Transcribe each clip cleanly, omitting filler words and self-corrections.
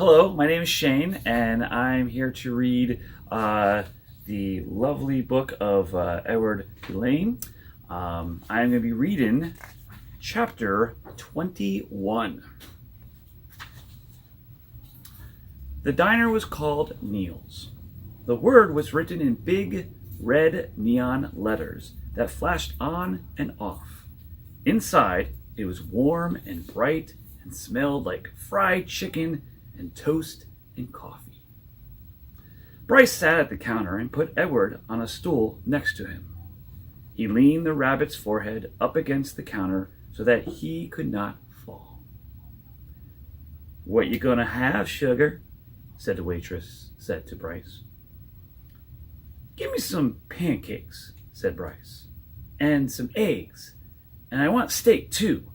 Hello, my name is Shane, and I'm here to read the lovely book of Edward Tulane. I'm going to be reading chapter 21. The diner was called Neil's. The word was written in big red neon letters that flashed on and off. Inside, it was warm and bright and smelled like fried chicken and toast and coffee. Bryce sat at the counter and put Edward on a stool next to him. He leaned the rabbit's forehead up against the counter so that he could not fall. "What you gonna have, sugar?" said the waitress to Bryce. "Give me some pancakes," said Bryce, "and some eggs, and I want steak too.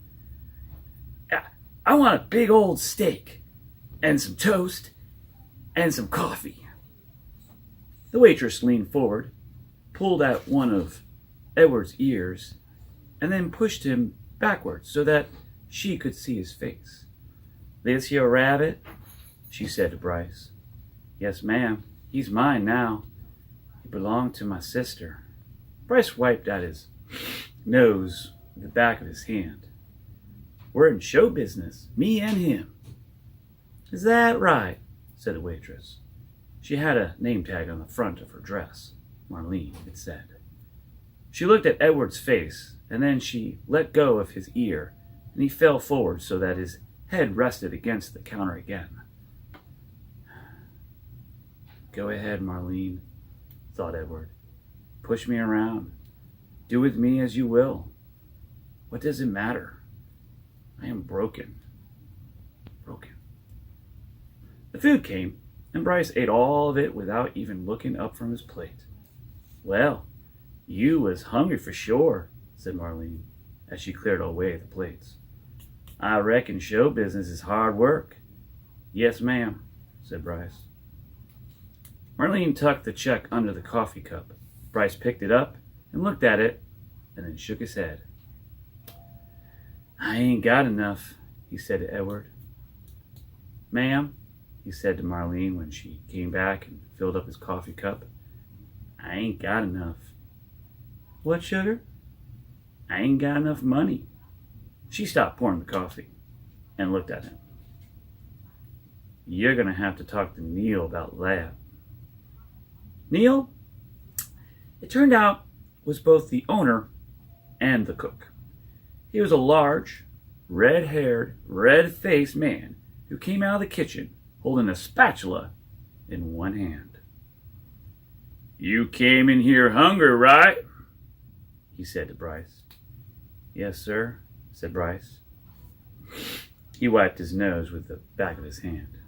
I want a big old steak, and some toast, and some coffee." The waitress leaned forward, pulled at one of Edward's ears, and then pushed him backwards so that she could see his face. "This your rabbit?" she said to Bryce. "Yes, ma'am. He's mine now. He belonged to my sister." Bryce wiped at his nose with the back of his hand. "We're in show business, me and him." "Is that right?" said the waitress. She had a name tag on the front of her dress. Marlene, it said. She looked at Edward's face, and then she let go of his ear, and he fell forward so that his head rested against the counter again. "Go ahead, Marlene," thought Edward. "Push me around. Do with me as you will. What does it matter? I am broken. Broken." The food came, and Bryce ate all of it without even looking up from his plate. "Well, you was hungry for sure," said Marlene, as she cleared away the plates. "I reckon show business is hard work." "Yes, ma'am," said Bryce. Marlene tucked the check under the coffee cup. Bryce picked it up and looked at it, and then shook his head. "I ain't got enough," he said to Edward. "Ma'am," he said to Marlene when she came back and filled up his coffee cup, "I ain't got enough." "What, sugar?" "I ain't got enough money." She stopped pouring the coffee and looked at him. "You're going to have to talk to Neil about that." Neil, it turned out, was both the owner and the cook. He was a large, red-haired, red-faced man who came out of the kitchen holding a spatula in one hand. "You came in here hungry, right?" he said to Bryce. "Yes, sir," said Bryce. He wiped his nose with the back of his hand.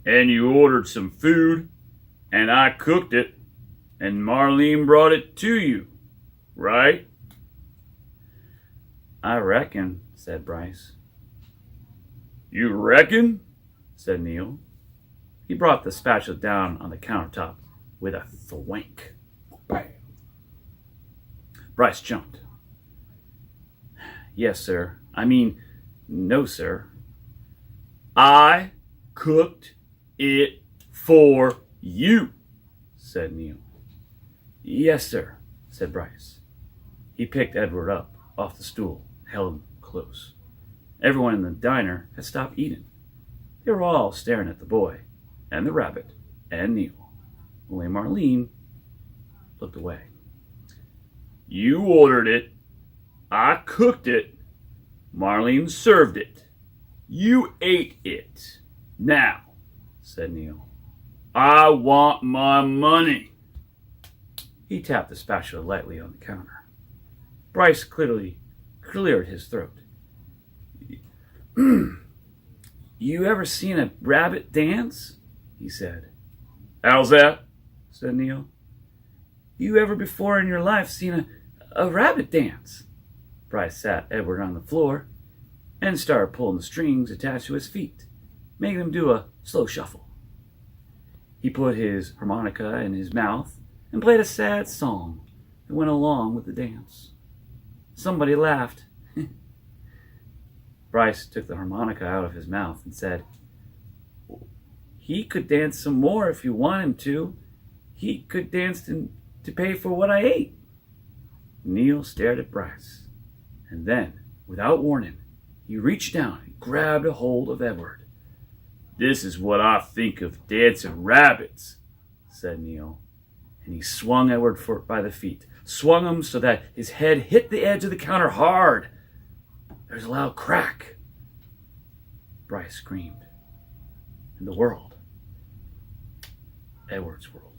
"And you ordered some food, and I cooked it, and Marlene brought it to you, right?" "I reckon," said Bryce. "You reckon?" said Neil. He brought the spatula down on the countertop with a thwank. Bam! Bryce jumped. "Yes, sir. No, sir." "I cooked it for you," said Neil. "Yes, sir," said Bryce. He picked Edward up off the stool, held him close. Everyone in the diner had stopped eating. They were all staring at the boy, and the rabbit, and Neil. Only Marlene looked away. "You ordered it. I cooked it. Marlene served it. You ate it. Now," said Neil, "I want my money." He tapped the spatula lightly on the counter. Bryce clearly cleared his throat. "You ever seen a rabbit dance?" he said. "How's that?" said Neil. "You ever before in your life seen a rabbit dance?" Bryce sat Edward on the floor and started pulling the strings attached to his feet, making him do a slow shuffle. He put his harmonica in his mouth and played a sad song that went along with the dance. Somebody laughed. Bryce took the harmonica out of his mouth and said, "He could dance some more if you want him to. He could dance to pay for what I ate." Neil stared at Bryce, and then, without warning, he reached down and grabbed a hold of Edward. "This is what I think of dancing rabbits," said Neil, and he swung Edward by the feet, swung him so that his head hit the edge of the counter hard. There was a loud crack. Bryce screamed, and the world, Edward's world,